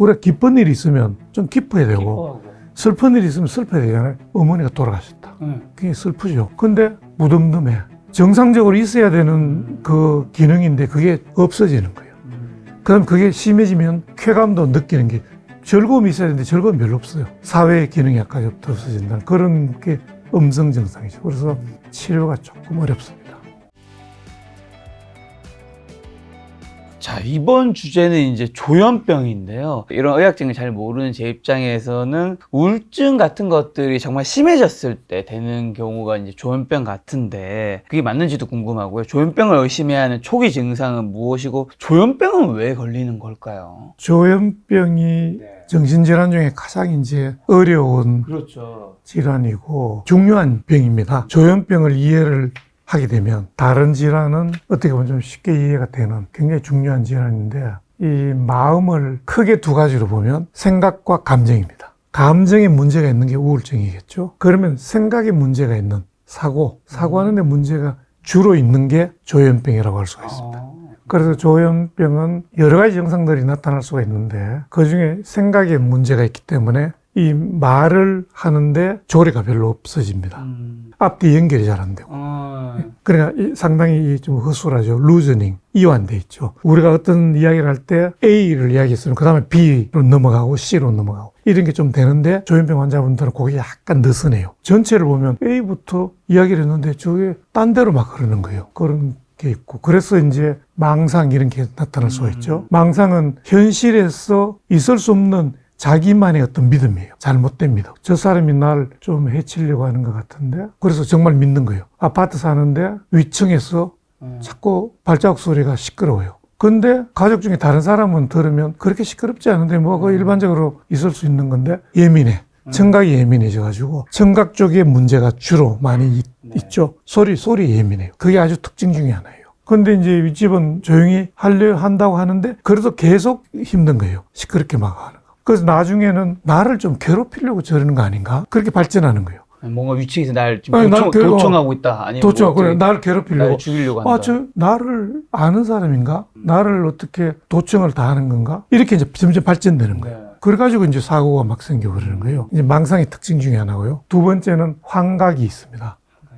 우리가 기쁜 일이 있으면 좀 기뻐야 되고 기뻐하고. 슬픈 일이 있으면 슬퍼야 되잖아요. 어머니가 돌아가셨다. 그게 슬프죠. 근데 무덤덤해. 정상적으로 있어야 되는 그 기능인데 그게 없어지는 거예요. 그다음 그게 심해지면 쾌감도 느끼는 게 즐거움이 있어야 되는데 즐거움이 별로 없어요. 사회의 기능이 약간 없어진다는 그런 게 음성 증상이죠. 그래서 치료가 조금 어렵습니다. 자, 이번 주제는 이제 조현병인데요. 이런 의학적인 잘 모르는 제 입장에서는 우울증 같은 것들이 정말 심해졌을 때 되는 경우가 이제 조현병 같은데 그게 맞는지도 궁금하고요. 조현병을 의심해야 하는 초기 증상은 무엇이고 조현병은 왜 걸리는 걸까요? 조현병이 정신질환 중에 가장 이제 어려운 그렇죠. 질환이고 중요한 병입니다. 조현병을 이해를 하게 되면 다른 질환은 어떻게 보면 좀 쉽게 이해가 되는 굉장히 중요한 질환인데 이 마음을 크게 두 가지로 보면 생각과 감정입니다. 감정에 문제가 있는 게 우울증이겠죠. 그러면 생각에 문제가 있는 사고하는 데 문제가 주로 있는 게 조현병이라고 할 수가 있습니다. 그래서 조현병은 여러 가지 증상들이 나타날 수가 있는데 그중에 생각에 문제가 있기 때문에 이 말을 하는데 조리가 별로 없어집니다. 앞뒤 연결이 잘 안 되고. 그러니까 상당히 좀 허술하죠. 루즈닝, 이완돼 있죠. 우리가 어떤 이야기를 할 때 A를 이야기했으면 그 다음에 B로 넘어가고 C로 넘어가고 이런 게 좀 되는데 조현병 환자분들은 그게 약간 느슨해요. 전체를 보면 A부터 이야기를 했는데 저게 딴 데로 막 흐르는 거예요. 그런 게 있고. 그래서 이제 망상 이런 게 나타날 수가 있죠. 망상은 현실에서 있을 수 없는 자기만의 어떤 믿음이에요. 잘못된 믿음. 저 사람이 날 좀 해치려고 하는 것 같은데 그래서 정말 믿는 거예요. 아파트 사는데 위층에서 자꾸 발자국 소리가 시끄러워요. 근데 가족 중에 다른 사람은 들으면 그렇게 시끄럽지 않은데 뭐 그 일반적으로 있을 수 있는 건데 예민해. 청각이 예민해져가지고 청각 쪽에 문제가 주로 많이 있죠. 소리 예민해요. 그게 아주 특징 중에 하나예요. 근데 이제 윗집은 조용히 하려 한다고 하는데 그래도 계속 힘든 거예요. 시끄럽게 막 하는 거. 그래서 나중에는 나를 좀 괴롭히려고 저러는 거 아닌가? 그렇게 발전하는 거예요. 뭔가 위층에서 날 지금 아니, 도청하고 있다. 아니면 도청, 뭐 그래, 나를 괴롭히려고. 날 죽이려고 한다. 나를 아는 사람인가? 나를 어떻게 도청을 다 하는 건가? 이렇게 이제 점점 발전되는 거예요. 그래가지고 이제 사고가 막 생겨버리는 거예요. 이제 망상의 특징 중에 하나고요. 두 번째는 환각이 있습니다.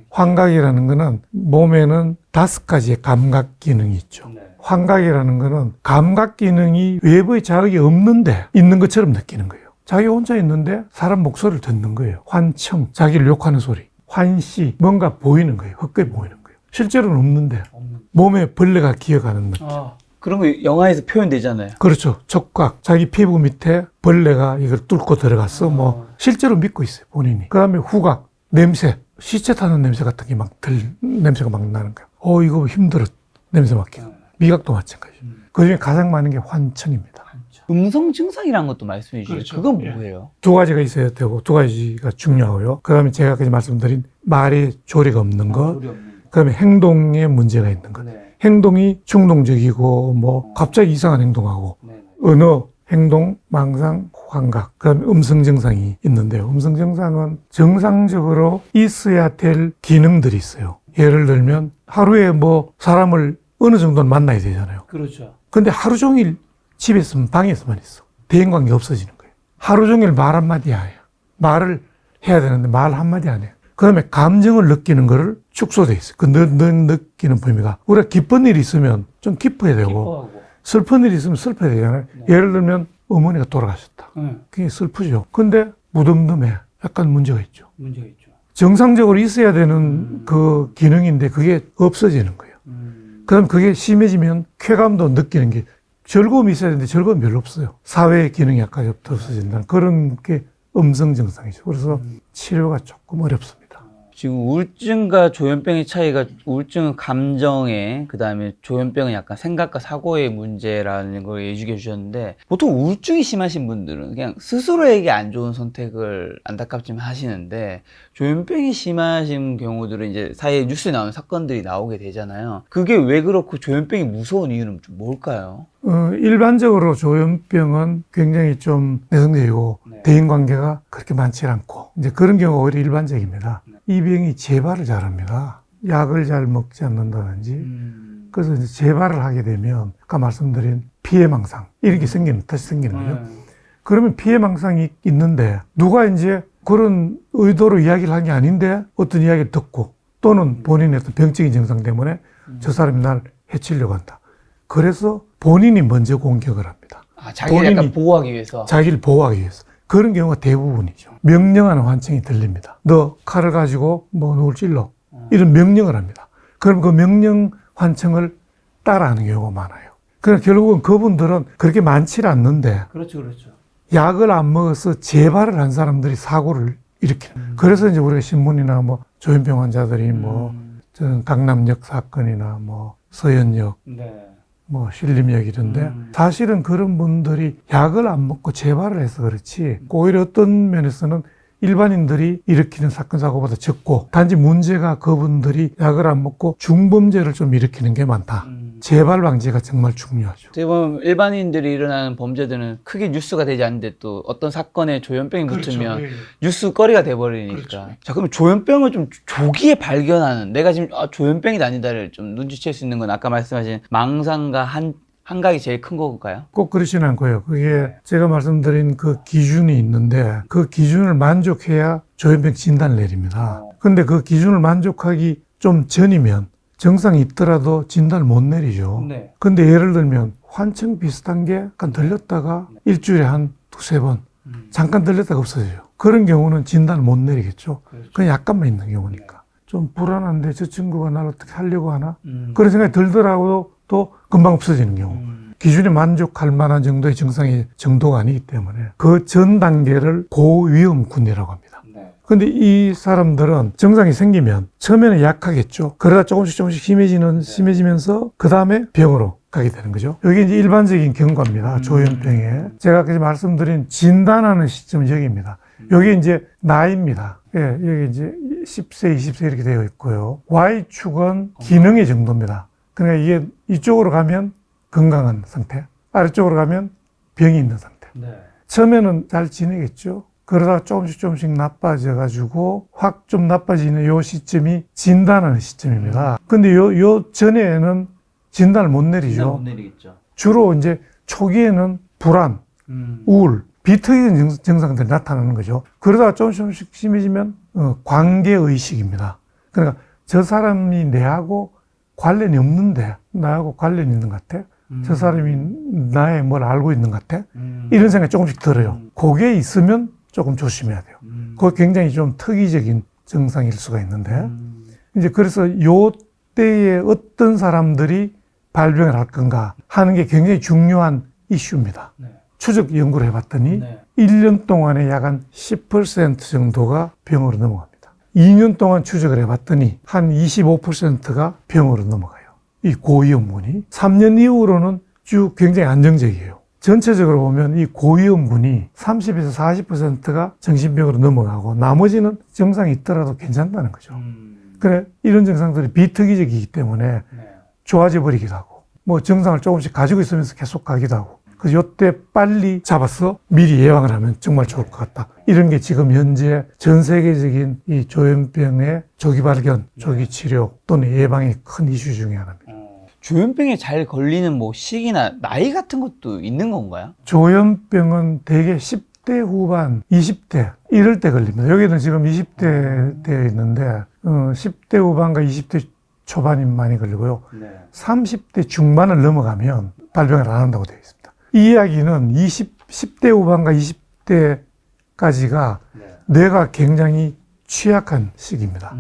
환각이라는 거는 몸에는 5가지의 감각 기능이 있죠. 환각이라는 거는 감각 기능이 외부의 자극이 없는데 있는 것처럼 느끼는 거예요. 자기 혼자 있는데 사람 목소리를 듣는 거예요. 환청, 자기를 욕하는 소리. 환시, 뭔가 보이는 거예요. 헛되이 보이는 거예요. 실제로는 없는데 몸에 벌레가 기어가는 느낌. 그런 거 영화에서 표현되잖아요. 그렇죠. 촉각, 자기 피부 밑에 벌레가 이걸 뚫고 들어갔어. 뭐 실제로 믿고 있어요. 본인이. 그 다음에 후각, 냄새. 시체 타는 냄새 같은 게 막 냄새가 막 나는 거예요. 이거 힘들어. 냄새 맡기고. 미각도 마찬가지죠. 그 중에 가장 많은 게 환청입니다. 음성 증상이라는 것도 말씀해 주시죠. 그렇죠. 그건 뭐예요? 두 가지가 있어야 되고 두 가지가 중요하고요. 그 다음에 제가 아까 말씀드린 말에 조리가 없는 것, 그 다음에 행동에 문제가 있는 것. 행동이 충동적이고 뭐 갑자기 이상한 행동하고 언어, 행동, 망상, 환각, 그 다음에 음성 증상이 있는데요. 음성 증상은 정상적으로 있어야 될 기능들이 있어요. 예를 들면 하루에 뭐 사람을 어느 정도는 만나야 되잖아요. 그렇죠. 근데 하루 종일 집에 있으면 방에서만 있어. 대인관계 없어지는 거예요. 하루 종일 말 한마디 안 해요. 말을 해야 되는데 말 한마디 안 해요. 그 다음에 감정을 느끼는 거를 축소돼 있어요. 그 느끼는 범위가. 우리가 기쁜 일이 있으면 좀 기뻐야 되고 기뻐하고. 슬픈 일이 있으면 슬퍼야 되잖아요. 예를 들면 어머니가 돌아가셨다. 그게 슬프죠. 근데 무덤덤해. 약간 문제가 있죠. 문제가 있죠. 정상적으로 있어야 되는 그 기능인데 그게 없어지는 거예요. 그다음 그게 심해지면 쾌감도 느끼는 게 즐거움이 있어야 되는데 즐거움이 별로 없어요. 사회의 기능이 약간 없어진다는 그런 게 음성 증상이죠. 그래서 치료가 조금 어렵습니다. 지금 우울증과 조현병의 차이가 우울증은 감정에 그다음에 조현병은 약간 생각과 사고의 문제라는 걸 얘기해 주셨는데 보통 우울증이 심하신 분들은 그냥 스스로에게 안 좋은 선택을 안타깝지만 하시는데 조현병이 심하신 경우들은 이제 사이에 뉴스에 나오는 사건들이 나오게 되잖아요. 그게 왜 그렇고 조현병이 무서운 이유는 좀 뭘까요? 일반적으로 조현병은 굉장히 좀 내성적이고 대인관계가 그렇게 많지 않고 이제 그런 경우가 오히려 일반적입니다. 이 병이 재발을 잘합니다. 약을 잘 먹지 않는다든지 그래서 이제 재발을 하게 되면 아까 말씀드린 피해망상 이렇게 다시 생기는 거죠. 그러면 피해망상이 있는데 누가 이제 그런 의도로 이야기를 한 게 아닌데 어떤 이야기를 듣고 또는 본인의 어떤 병적인 증상 때문에 저 사람이 날 해치려고 한다. 그래서 본인이 먼저 공격을 합니다. 아, 자기를 약간 본인이 보호하기 위해서. 자기를 보호하기 위해서. 그런 경우가 대부분이죠. 명령하는 환청이 들립니다. 너 칼을 가지고 뭐 누굴 찔러. 이런 명령을 합니다. 그럼 그 명령 환청을 따라하는 경우가 많아요. 그러나 결국은 그분들은 그렇게 많지 않는데 그렇죠, 그렇죠. 약을 안 먹어서 재발을 한 사람들이 사고를 일으키는. 그래서 이제 우리가 신문이나 뭐 조현병 환자들이 뭐 저는 강남역 사건이나 뭐 서현역 네. 뭐 신림역 이런데 사실은 그런 분들이 약을 안 먹고 재발을 해서 그렇지 오히려 어떤 면에서는 일반인들이 일으키는 사건 사고보다 적고 단지 문제가 그분들이 약을 안 먹고 중범죄를 좀 일으키는 게 많다. 재발 방지가 정말 중요하죠. 어떻게 보면 일반인들이 일어나는 범죄들은 크게 뉴스가 되지 않는데 또 어떤 사건에 조현병이 붙으면 예. 뉴스거리가 돼버리니까. 그렇죠. 자, 그럼 조현병을 좀 조기에 발견하는, 내가 지금 조현병이 아니다를 좀 눈치챌 수 있는 건 아까 말씀하신 망상과 한각이 제일 큰 건가요? 꼭 그렇지는 않고요. 그게 제가 말씀드린 그 기준이 있는데 그 기준을 만족해야 조현병 진단을 내립니다. 근데 그 기준을 만족하기 좀 전이면 증상이 있더라도 진단을 못 내리죠. 네. 근데 예를 들면 환청 비슷한 게 약간 들렸다가 일주일에 한 두세 번 잠깐 들렸다가 없어져요. 그런 경우는 진단을 못 내리겠죠. 그냥 약간만 있는 경우니까. 좀 불안한데 저 친구가 나를 어떻게 하려고 하나? 그런 생각이 들더라도 또 금방 없어지는 경우. 기준에 만족할 만한 정도의 증상이 정도가 아니기 때문에 그 전 단계를 고위험군이라고 합니다. 근데 이 사람들은 증상이 생기면 처음에는 약하겠죠. 그러다 조금씩 심해지면서 그 다음에 병으로 가게 되는 거죠. 여기 이제 일반적인 경과입니다. 조현병에. 제가 아까 말씀드린 진단하는 시점은 여기입니다. 여기 이제 나이입니다. 예, 여기 이제 10세, 20세 이렇게 되어 있고요. Y축은 기능의 정도입니다. 그러니까 이게 이쪽으로 가면 건강한 상태, 아래쪽으로 가면 병이 있는 상태. 처음에는 잘 지내겠죠. 그러다가 조금씩 나빠져가지고 확 좀 나빠지는 요 시점이 진단하는 시점입니다. 근데 요 전에는 진단을 못 내리죠. 못 내리겠죠. 주로 이제 초기에는 불안, 우울, 비특이한 증상들이 나타나는 거죠. 그러다가 조금씩 심해지면 관계의식입니다. 그러니까 저 사람이 내하고 관련이 없는데 나하고 관련이 있는 것 같아. 저 사람이 나의 뭘 알고 있는 것 같아. 이런 생각이 조금씩 들어요. 그게 있으면 조금 조심해야 돼요. 그거 굉장히 좀 특이적인 증상일 수가 있는데 이제 그래서 요 때에 어떤 사람들이 발병을 할 건가 하는 게 굉장히 중요한 이슈입니다. 추적 연구를 해봤더니 1년 동안에 약 한 10% 정도가 병으로 넘어갑니다. 2년 동안 추적을 해봤더니 한 25%가 병으로 넘어가요. 이 고위험군이. 3년 이후로는 쭉 굉장히 안정적이에요. 전체적으로 보면 이 고위험군이 30에서 40%가 정신병으로 넘어가고 나머지는 증상이 있더라도 괜찮다는 거죠. 그래, 이런 증상들이 비특이적이기 때문에 좋아져 버리기도 하고 뭐 증상을 조금씩 가지고 있으면서 계속 가기도 하고 그래서 이때 빨리 잡아서 미리 예방을 하면 정말 좋을 것 같다. 이런 게 지금 현재 전 세계적인 이 조현병의 조기 발견, 조기 치료 또는 예방의 큰 이슈 중에 하나입니다. 조현병에 잘 걸리는 뭐 시기나 나이 같은 것도 있는 건가요? 조현병은 대개 10대 후반, 20대 이럴 때 걸립니다. 여기는 지금 20대 되어 있는데 10대 후반과 20대 초반이 많이 걸리고요. 30대 중반을 넘어가면 발병을 안 한다고 되어 있습니다. 이 이야기는 10대 후반과 20대까지가 뇌가 굉장히 취약한 시기입니다.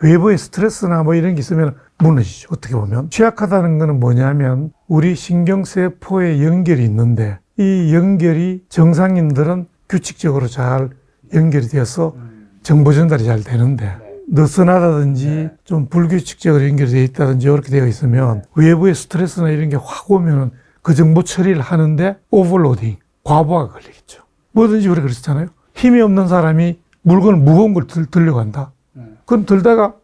외부의 스트레스나 뭐 이런 게 있으면 무너지죠. 어떻게 보면. 취약하다는 거는 뭐냐면 우리 신경세포에 연결이 있는데 이 연결이 정상인들은 규칙적으로 잘 연결이 되어서 정보 전달이 잘 되는데 느슨하다든지 좀 불규칙적으로 연결되어 있다든지 이렇게 되어 있으면 외부의 스트레스나 이런 게 확 오면 그 정보 처리를 하는데 오버로딩, 과부하가 걸리겠죠. 뭐든지 우리가 그렇잖아요. 힘이 없는 사람이 물건을 무거운 걸 들려고 한다. 그럼 들다가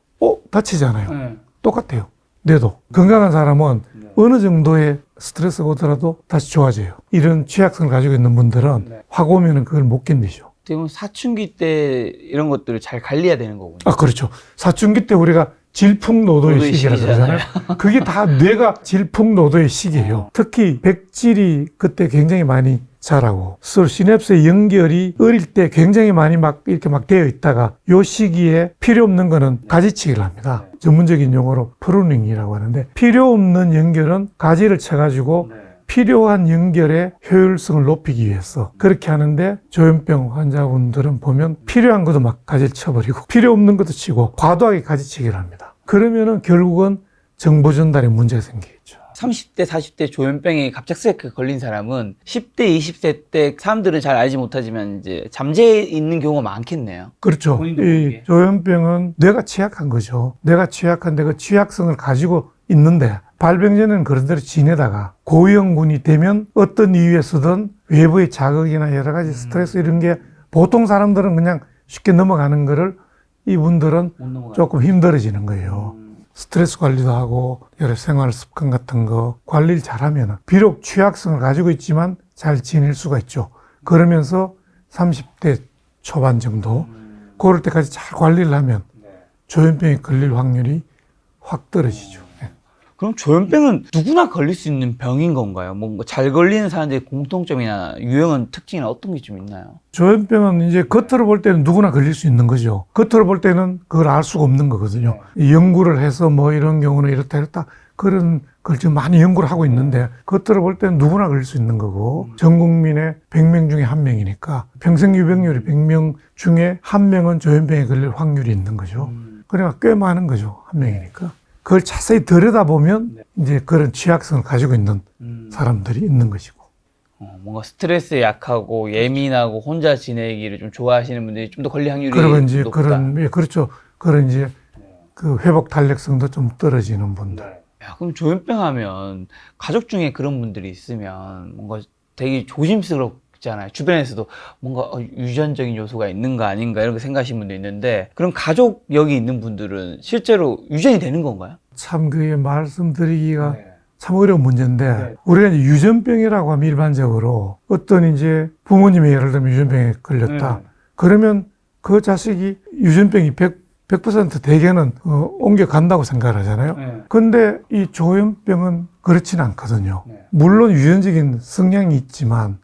다치잖아요. 똑같아요. 뇌도. 건강한 사람은 어느 정도의 스트레스가 오더라도 다시 좋아져요. 이런 취약성을 가지고 있는 분들은 확 오면은 그걸 못 견디죠. 어떻게 사춘기 때 이런 것들을 잘 관리해야 되는 거군요. 아, 그렇죠. 사춘기 때 우리가 질풍노도의 시기라고 그러잖아요. 그게 다 뇌가 질풍노도의 시기예요. 특히 백질이 그때 굉장히 많이 자라고 서로 시냅스의 연결이 어릴 때 굉장히 많이 막 이렇게 막 되어 있다가 요 시기에 필요 없는 거는 가지치기를 합니다. 전문적인 용어로 프루닝이라고 하는데 필요 없는 연결은 가지를 쳐가지고 필요한 연결의 효율성을 높이기 위해서 그렇게 하는데 조현병 환자분들은 보면 필요한 것도 막 가지를 쳐버리고 필요 없는 것도 치고 과도하게 가지치기를 합니다. 그러면은 결국은 정보 전달에 문제가 생기겠죠. 30대, 40대 조현병에 갑작스럽게 걸린 사람은 10대, 20대 때 사람들은 잘 알지 못하지만 이제 잠재해 있는 경우가 많겠네요. 그렇죠. 본인도 이 모르게. 조현병은 뇌가 취약한 거죠. 뇌가 취약한데 그 취약성을 가지고 있는데 발병 전에는 그런 대로 지내다가 고위험군이 되면 어떤 이유에서든 외부의 자극이나 여러 가지 스트레스 이런 게 보통 사람들은 그냥 쉽게 넘어가는 거를 이분들은 조금 힘들어지는 거예요. 스트레스 관리도 하고 여러 생활 습관 같은 거 관리를 잘하면 비록 취약성을 가지고 있지만 잘 지낼 수가 있죠. 그러면서 30대 초반 정도 그럴 때까지 잘 관리를 하면 조현병에 걸릴 확률이 확 떨어지죠. 그럼 조현병은 누구나 걸릴 수 있는 병인 건가요? 뭔가 잘 걸리는 사람들의 공통점이나 유형은 특징이나 어떤 게 좀 있나요? 조현병은 이제 겉으로 볼 때는 누구나 걸릴 수 있는 거죠. 겉으로 볼 때는 그걸 알 수가 없는 거거든요. 연구를 해서 뭐 이런 경우는 이렇다 이렇다 그런 걸 지금 많이 연구를 하고 있는데 겉으로 볼 때는 누구나 걸릴 수 있는 거고 전 국민의 100명 중에 1명이니까 평생 유병률이 100명 중에 1명은 조현병에 걸릴 확률이 있는 거죠. 그러니까 꽤 많은 거죠. 1명이니까. 그걸 자세히 들여다보면 이제 그런 취약성을 가지고 있는 사람들이 있는 것이고. 뭔가 스트레스에 약하고 예민하고 혼자 지내기를 좀 좋아하시는 분들이 좀 더 걸릴 확률이 그리고 이제 높다. 그렇죠. 그런 이제 그 회복 탄력성도 좀 떨어지는 분들. 야, 그럼 조현병 하면 가족 중에 그런 분들이 있으면 뭔가 되게 조심스럽잖아요. 주변에서도 뭔가 유전적인 요소가 있는가 아닌가 이런 거 생각하시는 분도 있는데 그럼 가족 여기 있는 분들은 실제로 유전이 되는 건가요? 참 그게 말씀드리기가 참 어려운 문제인데 우리가 이제 유전병이라고 하면 일반적으로 어떤 이제 부모님이 예를 들면 유전병에 걸렸다. 그러면 그 자식이 유전병이 100% 대개는 옮겨간다고 생각을 하잖아요. 근데 이 조현병은 그렇지는 않거든요. 물론 유전적인 성향이 있지만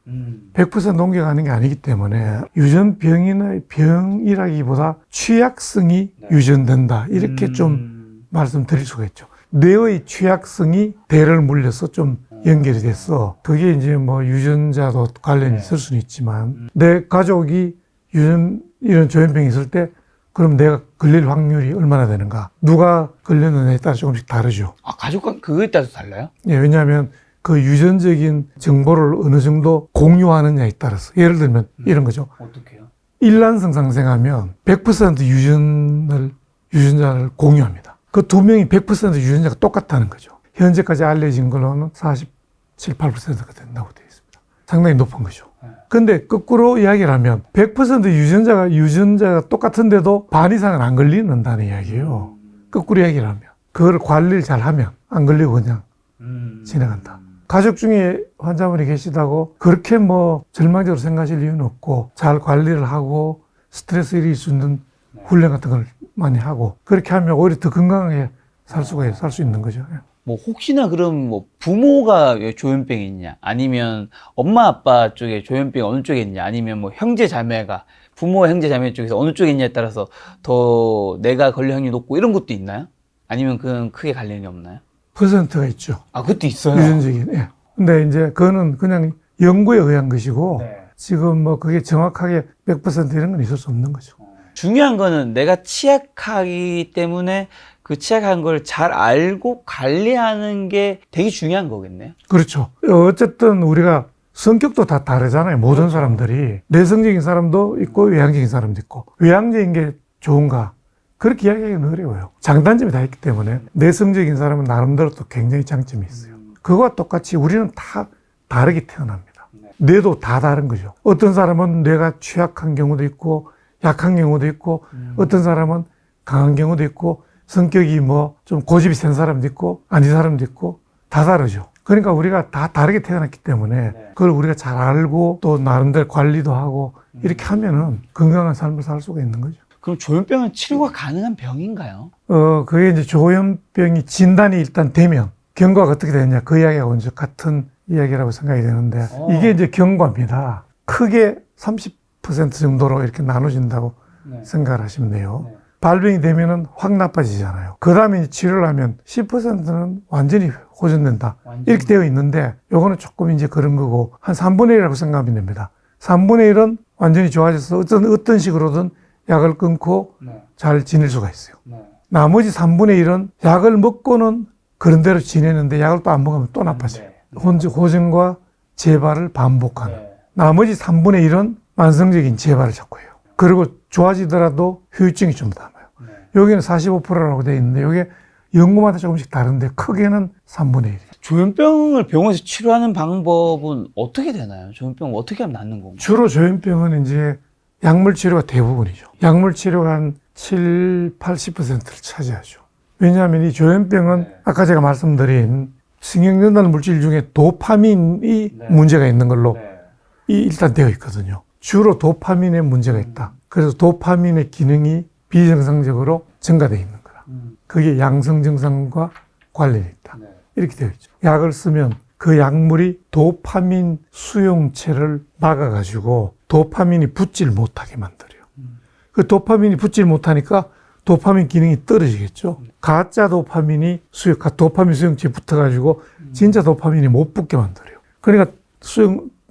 100% 옮겨가는 게 아니기 때문에 유전병이나 병이라기보다 취약성이 유전된다. 이렇게 좀 말씀드릴 수가 있죠. 뇌의 취약성이 대를 물려서 좀 연결이 돼서 그게 이제 뭐 유전자도 관련이 있을 수는 있지만 내 가족이 이런 조현병이 있을 때 그럼 내가 걸릴 확률이 얼마나 되는가? 누가 걸렸느냐에 따라 조금씩 다르죠. 아, 가족과 그거에 따라서 달라요? 예, 왜냐하면 그 유전적인 정보를 어느 정도 공유하느냐에 따라서 예를 들면 이런 거죠. 어떻게요? 일란성 상생하면 100% 유전자를 공유합니다. 그 두 명이 100% 유전자가 똑같다는 거죠. 현재까지 알려진 걸로는 47, 8%가 된다고 되어 있습니다. 상당히 높은 거죠. 근데 거꾸로 이야기를 하면 100% 유전자가 똑같은데도 반 이상은 안 걸리는다는 이야기예요. 거꾸로 이야기를 하면. 그걸 관리를 잘 하면 안 걸리고 그냥 지나간다. 가족 중에 환자분이 계시다고 그렇게 뭐 절망적으로 생각하실 이유는 없고 잘 관리를 하고 스트레스 일으킬 수 있는 훈련 같은 걸 많이 하고 그렇게 하면 오히려 더 건강하게 살 수 있는 거죠. 뭐 혹시나 그럼 뭐 부모가 왜 조현병이 있냐 아니면 엄마 아빠 쪽에 조현병이 어느 쪽에 있냐 아니면 뭐 형제 자매가 부모와 형제 자매 쪽에서 어느 쪽에 있냐에 따라서 더 내가 걸릴 확률이 높고 이런 것도 있나요? 아니면 그건 크게 관련이 없나요? 퍼센트가 있죠. 아, 그것도 있어요? 유전적인. 예. 근데 이제 그거는 그냥 연구에 의한 것이고 지금 뭐 그게 정확하게 100% 이런 건 있을 수 없는 거죠. 중요한 거는 내가 취약하기 때문에 그 취약한 걸 잘 알고 관리하는 게 되게 중요한 거겠네요. 그렇죠. 어쨌든 우리가 성격도 다 다르잖아요. 모든 사람들이. 내성적인 사람도 있고 외향적인 사람도 있고. 외향적인 게 좋은가? 그렇게 이야기하기는 어려워요. 장단점이 다 있기 때문에 내성적인 사람은 나름대로 또 굉장히 장점이 있어요. 그거와 똑같이 우리는 다 다르게 태어납니다. 뇌도 다 다른 거죠. 어떤 사람은 뇌가 취약한 경우도 있고 약한 경우도 있고 어떤 사람은 강한 경우도 있고 성격이 뭐 좀 고집이 센 사람도 있고 아닌 사람도 있고 다 다르죠. 그러니까 우리가 다 다르게 태어났기 때문에 그걸 우리가 잘 알고 또 나름대로 관리도 하고 이렇게 하면은 건강한 삶을 살 수가 있는 거죠. 그럼 조현병은 치료가 가능한 병인가요? 그게 이제 조현병이 진단이 일단 되면 경과가 어떻게 되느냐 그 이야기하고 이제 같은 이야기라고 생각이 되는데 이게 이제 경과입니다. 크게 30% 정도로 이렇게 나눠진다고 생각을 하시면 돼요. 발병이 되면은 확 나빠지잖아요. 그 다음에 치료를 하면 10%는 완전히 호전된다. 이렇게 되어 있는데 요거는 조금 이제 그런 거고 한 3분의 1이라고 생각하면 됩니다. 3분의 1은 완전히 좋아져서 어떤 식으로든 약을 끊고 잘 지낼 수가 있어요. 나머지 3분의 1은 약을 먹고는 그런 대로 지내는데 약을 또 안 먹으면 또 나빠져요. 호전과 재발을 반복하는. 나머지 3분의 1은 만성적인 재발을 자꾸 해요. 그리고 좋아지더라도 후유증이 좀 남아요. 여기는 45%라고 되어 있는데 여기 연구마다 조금씩 다른데 크게는 3분의 1. 조현병을 병원에서 치료하는 방법은 어떻게 되나요? 조현병을 어떻게 하면 낫는 건가요? 주로 조현병은 이제 약물 치료가 대부분이죠. 약물 치료가 한 7, 80%를 차지하죠. 왜냐하면 이 조현병은 아까 제가 말씀드린 신경전달 물질 중에 도파민이 문제가 있는 걸로 일단 되어 있거든요. 주로 도파민에 문제가 있다. 그래서 도파민의 기능이 비정상적으로 증가되어 있는 거다. 그게 양성 증상과 관련이 있다. 이렇게 되어 있죠. 약을 쓰면 그 약물이 도파민 수용체를 막아가지고 도파민이 붙질 못하게 만들어요. 그 도파민이 붙질 못하니까 도파민 기능이 떨어지겠죠. 가짜 도파민이 도파민 수용체에 붙어가지고 진짜 도파민이 못 붙게 만들어요. 그러니까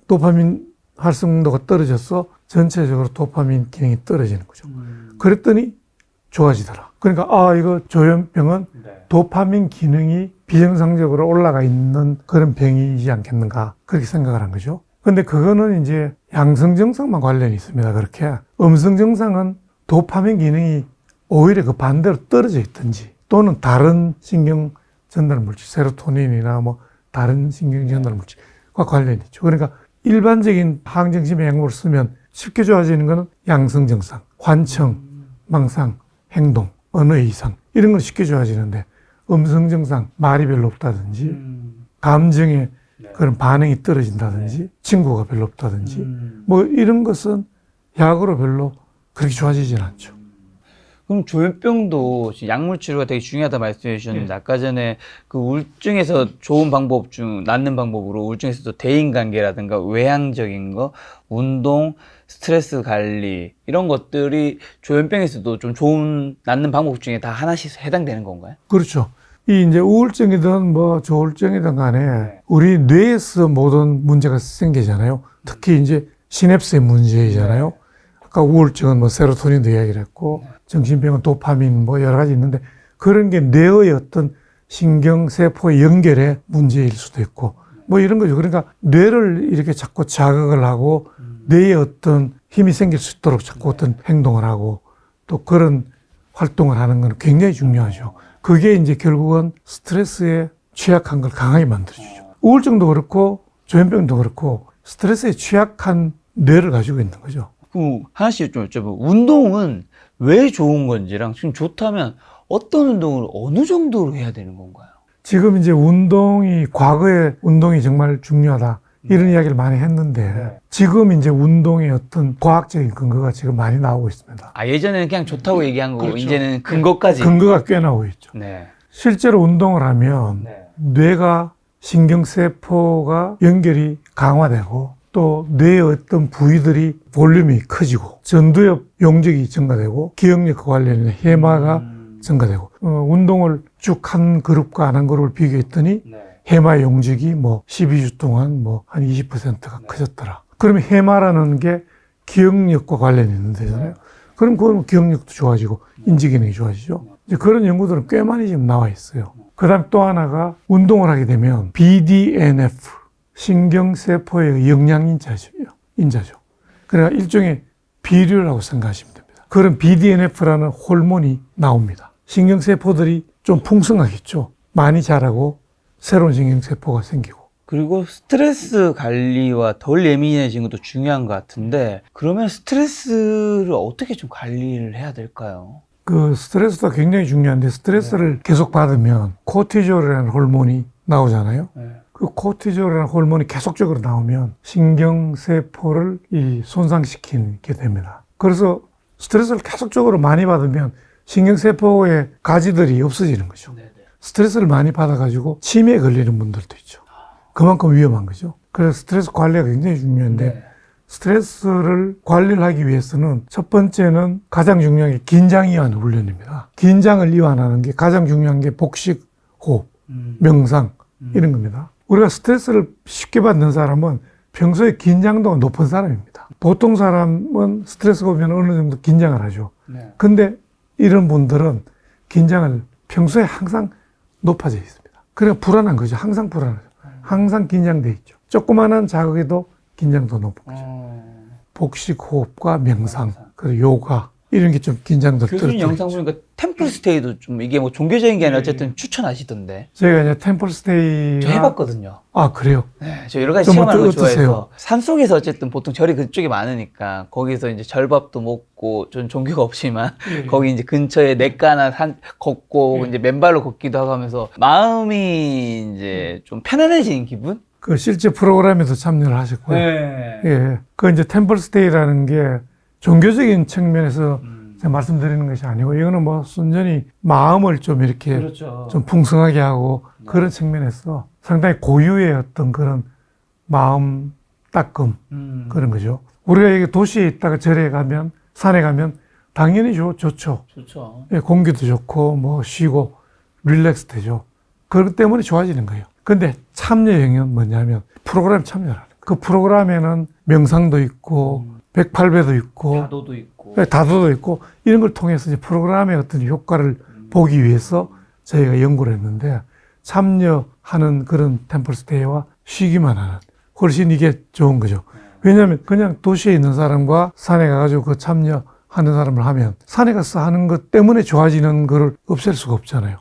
도파민 활성도가 떨어져서 전체적으로 도파민 기능이 떨어지는 거죠. 그랬더니 좋아지더라. 그러니까 이거 조현병은 도파민 기능이 비정상적으로 올라가 있는 그런 병이지 않겠는가 그렇게 생각을 한 거죠. 근데 그거는 이제 양성 증상만 관련이 있습니다. 그렇게 음성 증상은 도파민 기능이 오히려 그 반대로 떨어져 있든지 또는 다른 신경 전달 물질, 세로토닌이나 뭐 다른 신경 전달 물질과 관련이 있죠. 그러니까 일반적인 항정심의 약물을 쓰면 쉽게 좋아지는 것은 양성 증상, 환청, 망상, 행동, 언어 이상 이런 건 쉽게 좋아지는데 음성 증상, 말이 별로 없다든지 감정에 그런 반응이 떨어진다든지 친구가 별로 없다든지 뭐 이런 것은 약으로 별로 그렇게 좋아지진 않죠. 그럼 조현병도 약물 치료가 되게 중요하다 말씀해 주셨는데 아까 전에 그 우울증에서 좋은 방법 중 낫는 방법으로 우울증에서도 대인관계라든가 외향적인 거, 운동, 스트레스 관리 이런 것들이 조현병에서도 좀 좋은 낫는 방법 중에 다 하나씩 해당되는 건가요? 그렇죠. 이 이제 우울증이든 뭐 조울증이든 간에 우리 뇌에서 모든 문제가 생기잖아요. 특히 이제 시냅스의 문제이잖아요. 아까 우울증은 뭐 세로토닌도 이야기를 했고 정신병은 도파민 뭐 여러 가지 있는데 그런 게 뇌의 어떤 신경세포의 연결의 문제일 수도 있고 뭐 이런 거죠. 그러니까 뇌를 이렇게 자꾸 자극을 하고 뇌에 어떤 힘이 생길 수 있도록 자꾸 어떤 행동을 하고 또 그런 활동을 하는 건 굉장히 중요하죠. 그게 이제 결국은 스트레스에 취약한 걸 강하게 만들어주죠. 우울증도 그렇고 조현병도 그렇고 스트레스에 취약한 뇌를 가지고 있는 거죠. 그럼 하나씩 좀 여쭤보면 운동은 왜 좋은 건지랑 지금 좋다면 어떤 운동을 어느 정도로 해야 되는 건가요? 지금 이제 운동이 과거에 운동이 정말 중요하다 이런 이야기를 많이 했는데 지금 이제 운동의 어떤 과학적인 근거가 지금 많이 나오고 있습니다. 예전에는 그냥 좋다고 얘기한 거고 그렇죠. 이제는 근거까지. 근거가 꽤 나오고 있죠. 네. 실제로 운동을 하면 뇌가 신경세포가 연결이 강화되고 또 뇌의 어떤 부위들이 볼륨이 커지고 전두엽 용적이 증가되고 기억력과 관련된 해마가 증가되고 운동을 쭉 한 그룹과 안 한 그룹을 비교했더니 해마 용적이 뭐 12주 동안 뭐 한 20%가 커졌더라. 그러면 해마라는 게 기억력과 관련이 있는 데잖아요. 그럼 그건 기억력도 좋아지고 인지기능이 좋아지죠. 이제 그런 연구들은 꽤 많이 지금 나와 있어요. 그 다음 또 하나가 운동을 하게 되면 BDNF 신경세포의 영양인자죠. 그러니까 일종의 비료라고 생각하시면 됩니다. 그런 BDNF라는 호르몬이 나옵니다. 신경세포들이 좀 풍성하겠죠. 많이 자라고 새로운 신경세포가 생기고. 그리고 스트레스 관리와 덜 예민해진 것도 중요한 것 같은데 그러면 스트레스를 어떻게 좀 관리를 해야 될까요? 그 스트레스도 굉장히 중요한데 스트레스를 계속 받으면 코티졸이라는 호르몬이 나오잖아요. 그 코티졸이라는 호르몬이 계속적으로 나오면 신경세포를 손상시키게 됩니다. 그래서 스트레스를 계속적으로 많이 받으면 신경세포의 가지들이 없어지는 거죠. 스트레스를 많이 받아가지고 치매에 걸리는 분들도 있죠. 그만큼 위험한 거죠. 그래서 스트레스 관리가 굉장히 중요한데 네. 스트레스를 관리를 하기 위해서는 첫 번째는 가장 중요한 게 긴장 이완 훈련입니다. 긴장을 이완하는 게 가장 중요한 게 복식, 호흡, 명상 이런 겁니다. 우리가 스트레스를 쉽게 받는 사람은 평소에 긴장도가 높은 사람입니다. 보통 사람은 스트레스가 오면 어느 정도 긴장을 하죠. 네. 근데 이런 분들은 긴장을 평소에 항상 높아져 있습니다. 그러니까 불안한 거죠. 항상 불안하죠. 항상 긴장돼 있죠. 조그마한 자극에도 긴장도 높은 거죠. 복식 호흡과 명상, 그리고 요가 이런 게 좀 긴장도 교수님 떨어뜨리죠. 영상 보니까 템플 스테이도 좀 이게 뭐 종교적인 게 아니라 어쨌든 추천하시던데. 제가 이제 템플스테이 저 해봤거든요. 아 그래요? 네, 저 여러 가지 좀 체험하는 걸 어떠세요? 좋아해서 산속에서 어쨌든 보통 절이 그쪽에 많으니까 거기서 이제 절밥도 먹고 전 종교가 없지만 거기 이제 근처에 냇가나 산 걷고 이제 맨발로 걷기도 하고 하면서 마음이 이제 좀 편안해지는 기분? 그 실제 프로그램에도 참여를 하셨고요. 네. 예, 그 이제 템플스테이라는 게 종교적인 측면에서 제가 말씀드리는 것이 아니고 이거는 뭐 순전히 마음을 좀 이렇게 그렇죠. 좀 풍성하게 하고 그런 측면에서 상당히 고유의 어떤 그런 마음 닦음 그런 거죠. 우리가 여기 도시에 있다가 절에 가면 산에 가면 당연히 좋죠. 좋죠. 예, 공기도 좋고 뭐 쉬고 릴렉스 되죠. 그렇기 때문에 좋아지는 거예요. 근데 참여형은 뭐냐면 프로그램 참여를 하는 거예요. 그 프로그램에는 명상도 있고 108배도 있고 다도도 있고. 다도도 있고 이런 걸 통해서 이제 프로그램의 어떤 효과를 보기 위해서 저희가 연구를 했는데 참여하는 그런 템플스테이와 쉬기만 하는 훨씬 이게 좋은 거죠. 왜냐하면 그냥 도시에 있는 사람과 산에 가가지고 그 참여하는 사람을 하면 산에 가서 하는 것 때문에 좋아지는 거를 없앨 수가 없잖아요.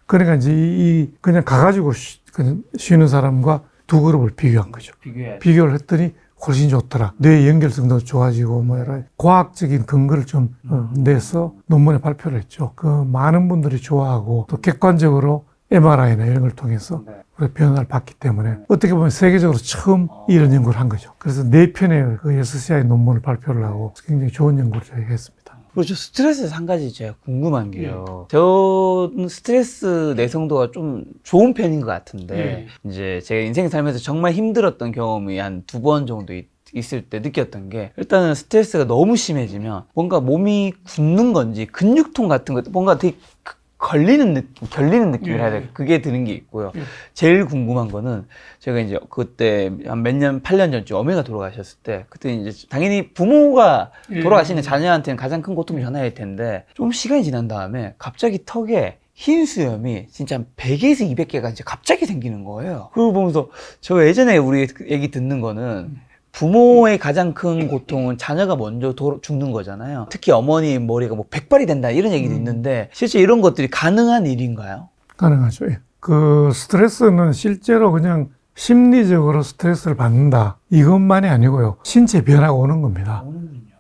그러니까 이제 이 그냥 가가지고 그냥 쉬는 사람과 두 그룹을 비교한 거죠. 비교를 했더니 훨씬 좋더라. 뇌 연결성도 좋아지고 뭐 여러 과학적인 근거를 좀 내서 논문에 발표를 했죠. 그 많은 분들이 좋아하고 또 객관적으로 MRI나 이런 걸 통해서 우리가 변화를 봤기 때문에 어떻게 보면 세계적으로 처음 이런 연구를 한 거죠. 그래서 4편의 그 SCI 논문을 발표를 하고 굉장히 좋은 연구를 저희가 했습니다. 그렇죠. 스트레스에서 한 가지 제가 궁금한 게요. 저는 스트레스 내성도가 좀 좋은 편인 것 같은데, 이제 제가 인생 살면서 정말 힘들었던 경험이 한 2번 정도 있을 때 느꼈던 게, 일단은 스트레스가 너무 심해지면 뭔가 몸이 굳는 건지 근육통 같은 것, 뭔가 되게 결리는 느낌이라 해야 될까? 그게 드는 게 있고요. 제일 궁금한 거는 제가 이제 그때 한 몇 년, 8년 전쯤 어머니가 돌아가셨을 때 그때 이제 당연히 부모가 돌아가시는 자녀한테는 가장 큰 고통이 전화일 텐데 좀 시간이 지난 다음에 갑자기 턱에 흰 수염이 진짜 한 100에서 200개가 이제 갑자기 생기는 거예요. 그걸 보면서 저 예전에 우리 얘기 듣는 거는 부모의 가장 큰 고통은 자녀가 먼저 죽는 거잖아요. 특히 어머니 머리가 뭐 백발이 된다 이런 얘기도 있는데 실제 이런 것들이 가능한 일인가요? 가능하죠. 예. 그 스트레스는 실제로 그냥 심리적으로 스트레스를 받는다 이것만이 아니고요. 신체 변화가 오는 겁니다.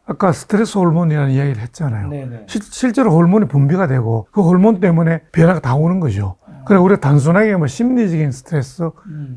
아까 스트레스 호르몬이라는 이야기를 했잖아요. 실제로 호르몬이 분비가 되고 그 호르몬 때문에 변화가 다 오는 거죠. 그래 우리가 단순하게 뭐 심리적인 스트레스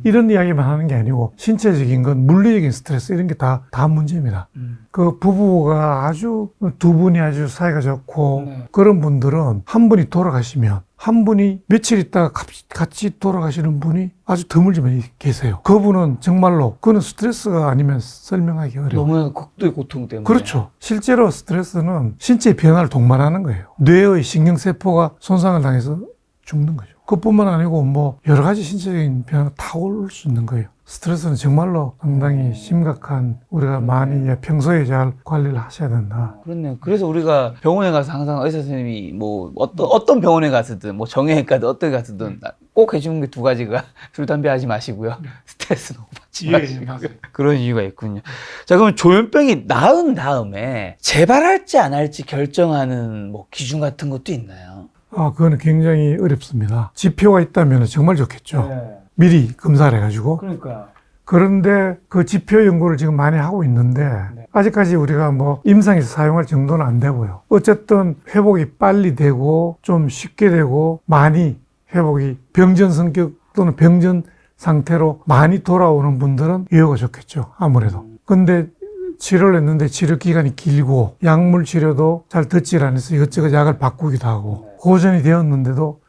이런 이야기만 하는 게 아니고 신체적인 건 물리적인 스트레스 이런 게 다 문제입니다. 그 부부가 아주 두 분이 아주 사이가 좋고 그런 분들은 한 분이 돌아가시면 한 분이 며칠 있다가 같이 돌아가시는 분이 아주 드물지만 계세요. 그분은 정말로 그는 스트레스가 아니면 설명하기 어려워요. 너무나 극도의 고통 때문에. 그렇죠. 실제로 스트레스는 신체의 변화를 동반하는 거예요. 뇌의 신경세포가 손상을 당해서 죽는 거죠. 그뿐만 아니고 뭐 여러 가지 신체적인 변화가 다 올 수 있는 거예요. 스트레스는 정말로 상당히 심각한 우리가 많이 평소에 잘 관리를 하셔야 된다. 그렇네요. 그래서 우리가 병원에 가서 항상 의사 선생님이 뭐 어떤 병원에 가서든 뭐 정형외과든 어떤 가서든 꼭 해주는 게 2가지가 술, 담배 하지 마시고요. 스트레스 너무 받지 마시고. 그런 이유가 있군요. 자, 그러면 조현병이 나은 다음에 재발할지 안 할지 결정하는 뭐 기준 같은 것도 있나요? 그거는 굉장히 어렵습니다. 지표가 있다면 정말 좋겠죠. 미리 검사를 해가지고. 그러니까요. 그런데 그 지표 연구를 지금 많이 하고 있는데 아직까지 우리가 뭐 임상에서 사용할 정도는 안 되고요. 어쨌든 회복이 빨리 되고 좀 쉽게 되고 많이 회복이 병전 성격 또는 병전 상태로 많이 돌아오는 분들은 이유가 좋겠죠. 아무래도. 근데 치료를 했는데 치료 기간이 길고 약물 치료도 잘 듣질 않아서 이것저것 약을 바꾸기도 하고 고전이 되었는데도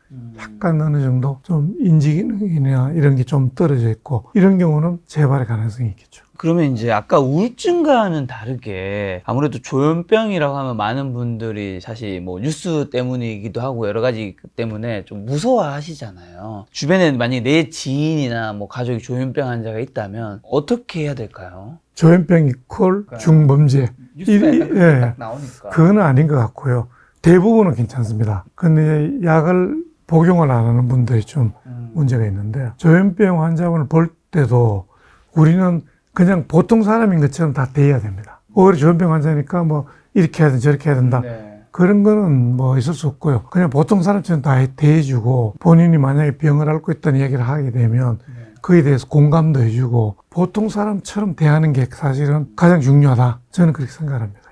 약간 어느 정도 좀 인지 기능이나 이런 게 좀 떨어져 있고 이런 경우는 재발의 가능성이 있겠죠. 그러면 이제 아까 우울증과는 다르게 아무래도 조현병이라고 하면 많은 분들이 사실 뭐 뉴스 때문이기도 하고 여러 가지 때문에 좀 무서워하시잖아요. 주변에 만약에 내 지인이나 뭐 가족이 조현병 환자가 있다면 어떻게 해야 될까요? 조현병 이퀄 중범죄. 뉴스에 이- 예. 딱 나오니까. 그건 아닌 것 같고요. 대부분은 괜찮습니다. 근데 약을 복용을 안 하는 분들이 좀 문제가 있는데 조현병 환자분을 볼 때도 우리는 그냥 보통 사람인 것처럼 다 대해야 됩니다. 오히려 조현병 환자니까 뭐 이렇게 해야 된다 저렇게 해야 된다. 네. 그런 거는 뭐 있을 수 없고요. 그냥 보통 사람처럼 다 대해주고 본인이 만약에 병을 앓고 있다는 얘기를 하게 되면 그에 대해서 공감도 해주고 보통 사람처럼 대하는 게 사실은 가장 중요하다. 저는 그렇게 생각합니다.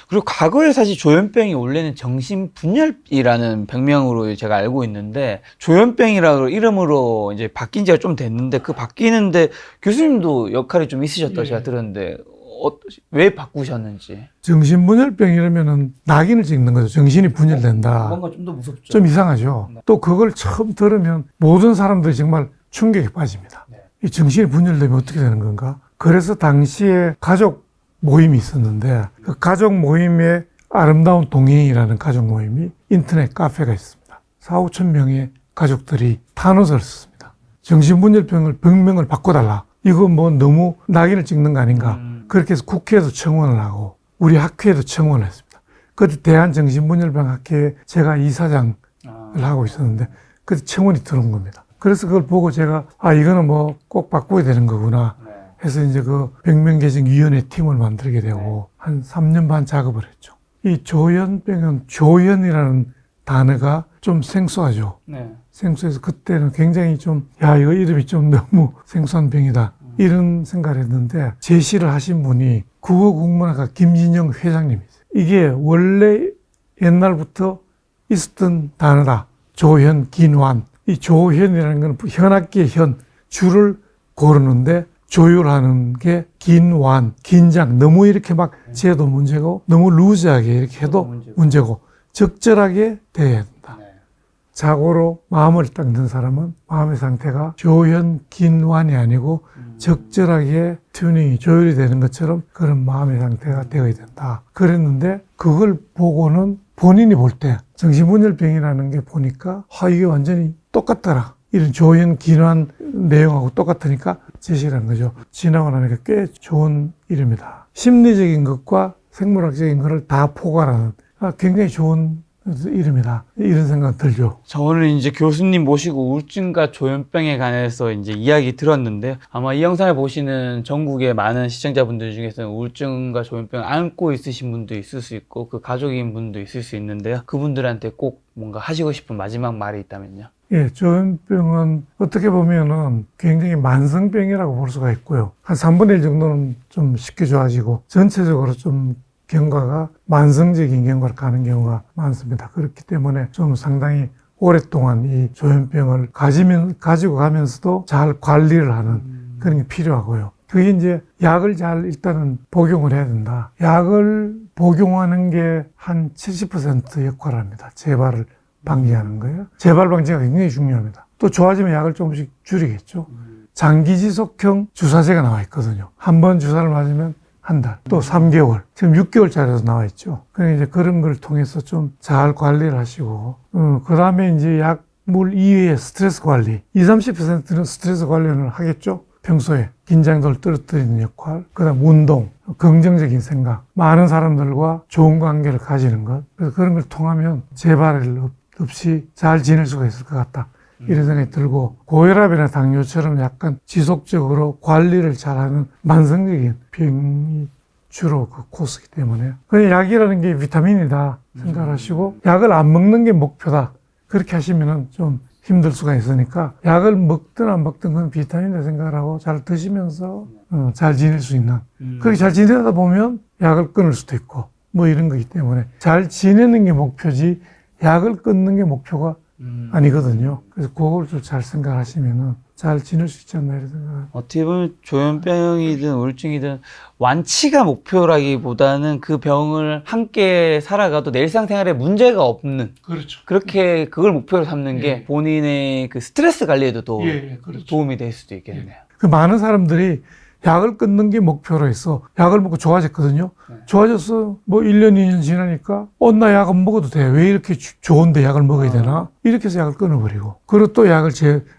그리고 과거에 사실 조현병이 원래는 정신분열이라는 병명으로 제가 알고 있는데 조현병이라고 이름으로 이제 바뀐 지가 좀 됐는데 그 바뀌는데 교수님도 역할이 좀 있으셨다고 제가 들었는데 왜 바꾸셨는지. 정신분열병 이러면은 낙인을 찍는 거죠. 정신이 분열된다. 뭔가 좀 더 무섭죠. 좀 이상하죠. 또 그걸 처음 들으면 모든 사람들이 정말 충격에 빠집니다. 이 정신이 분열되면 어떻게 되는 건가? 그래서 당시에 가족 모임이 있었는데 그 가족 모임에 아름다운 동행이라는 가족 모임이 인터넷 카페가 있습니다. 4,5천 명의 가족들이 탄원서를 썼습니다. 정신분열병을 병명을 바꿔달라. 이거 뭐 너무 낙인을 찍는 거 아닌가. 그렇게 해서 국회에도 청원을 하고 우리 학회에도 청원을 했습니다. 그때 대한정신분열병학회에 제가 이사장을 하고 있었는데 그때 청원이 들어온 겁니다. 그래서 그걸 보고 제가 이거는 뭐 꼭 바꿔야 되는 거구나 해서 이제 그 병명개정위원회 팀을 만들게 되고 한 3년 반 작업을 했죠. 이 조현병은 조현이라는 단어가 좀 생소하죠. 생소해서 그때는 굉장히 좀 이거 이름이 좀 너무 생소한 병이다 이런 생각을 했는데 제시를 하신 분이 국어국문학과 김진영 회장님이세요. 이게 원래 옛날부터 있었던 단어다. 조현, 긴환. 이 조현이라는 건 현악기의 현, 줄을 고르는데 조율하는 게 긴완, 긴장. 너무 이렇게 막 재도 문제고 너무 루즈하게 이렇게 해도 문제고 적절하게 돼야 된다. 자고로 마음을 닦는 사람은 마음의 상태가 조현, 긴완이 아니고 적절하게 튜닝이 조율이 되는 것처럼 그런 마음의 상태가 되어야 된다. 그랬는데 그걸 보고는 본인이 볼 때 정신분열병이라는 게 보니까 이게 완전히 똑같더라. 이런 조현, 긴환 내용하고 똑같으니까 제시를 한 거죠. 지나고 나니까 꽤 좋은 이름이다. 심리적인 것과 생물학적인 것을 다 포괄하는 굉장히 좋은 이름이다. 이런 생각 들죠. 저는 이제 교수님 모시고 우울증과 조현병에 관해서 이제 이야기 들었는데 아마 이 영상을 보시는 전국의 많은 시청자분들 중에서는 우울증과 조현병을 앓고 있으신 분도 있을 수 있고 그 가족인 분도 있을 수 있는데요. 그분들한테 꼭 뭔가 하시고 싶은 마지막 말이 있다면요. 예, 조현병은 어떻게 보면은 굉장히 만성병이라고 볼 수가 있고요. 한 3분의 1 정도는 좀 쉽게 좋아지고 전체적으로 좀 경과가 만성적인 경과를 가는 경우가 많습니다. 그렇기 때문에 좀 상당히 오랫동안 이 조현병을 가지고 가면서도 잘 관리를 하는 그런 게 필요하고요. 그게 이제 약을 잘 일단은 복용을 해야 된다. 약을 복용하는 게 한 70% 역할을 합니다. 재발을 방지하는 거예요. 재발 방지가 굉장히 중요합니다. 또 좋아지면 약을 조금씩 줄이겠죠. 장기 지속형 주사제가 나와 있거든요. 한 번 주사를 맞으면 한 달, 또 3개월, 지금 6개월짜리도 나와 있죠. 그러니까 이제 그런 걸 통해서 좀 잘 관리를 하시고, 그 다음에 이제 약물 이외의 스트레스 관리, 20~30%는 스트레스 관리를 하겠죠. 평소에 긴장도를 떨어뜨리는 역할, 그 다음 운동, 긍정적인 생각, 많은 사람들과 좋은 관계를 가지는 것, 그래서 그런 걸 통하면 재발 없이 잘 지낼 수가 있을 것 같다. 이런 생각이 들고 고혈압이나 당뇨처럼 약간 지속적으로 관리를 잘하는 만성적인 병이 주로 그 코스이기 때문에 그냥 약이라는 게 비타민이다 생각하시고 약을 안 먹는 게 목표다 그렇게 하시면은 좀 힘들 수가 있으니까 약을 먹든 안 먹든 그건 비타민이다 생각을 하고 잘 드시면서 잘 지낼 수 있는 그렇게 잘 지내다 보면 약을 끊을 수도 있고 뭐 이런 거기 때문에 잘 지내는 게 목표지 약을 끊는 게 목표가 아니거든요. 그래서 그걸 좀 잘 생각하시면은 잘 지낼 수 있지 않나 이런 생각. 어떻게 보면 조현병이든 우울증이든 완치가 목표라기보다는 그 병을 함께 살아가도 내 일상생활에 문제가 없는 그렇죠. 그렇게 그걸 목표로 삼는 게 예. 본인의 그 스트레스 관리에도 또 그렇죠. 도움이 될 수도 있겠네요. 그 많은 사람들이 약을 끊는 게 목표로 해서 약을 먹고 좋아졌거든요. 네. 좋아져서 뭐 1년, 2년 지나니까 나 약 안 먹어도 돼. 왜 이렇게 좋은데 약을 먹어야 되나? 이렇게 해서 약을 끊어버리고. 그리고 또 약을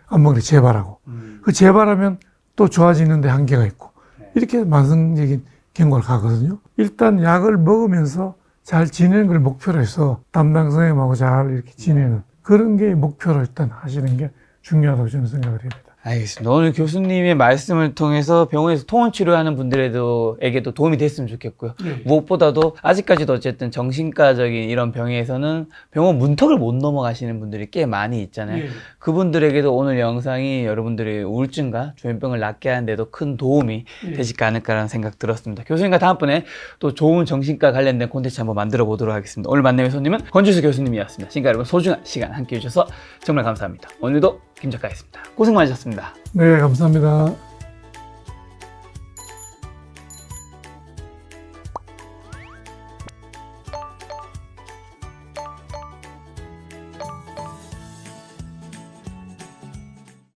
안 먹는 게 재발하고. 그 재발하면 또 좋아지는데 한계가 있고. 이렇게 만성적인 경과를 가거든요. 일단 약을 먹으면서 잘 지내는 걸 목표로 해서 담당 선생님하고 잘 이렇게 지내는 그런 게 목표로 일단 하시는 게 중요하다고 저는 생각을 합니다. 알겠습니다. 오늘 교수님의 말씀을 통해서 병원에서 통원 치료하는 분들에게도 도움이 됐으면 좋겠고요. 무엇보다도 아직까지도 어쨌든 정신과적인 이런 병에서는 병원 문턱을 못 넘어가시는 분들이 꽤 많이 있잖아요. 그분들에게도 오늘 영상이 여러분들의 우울증과 조현병을 낫게 하는 데도 큰 도움이 되실까 않을까라는 생각 들었습니다. 교수님과 다음번에 또 좋은 정신과 관련된 콘텐츠 한번 만들어 보도록 하겠습니다. 오늘 만남의 손님은 권주수 교수님이었습니다. 지금까지 여러분 소중한 시간 함께 해주셔서 정말 감사합니다. 오늘도 김 작가였습니다. 고생 많으셨습니다. 네, 감사합니다.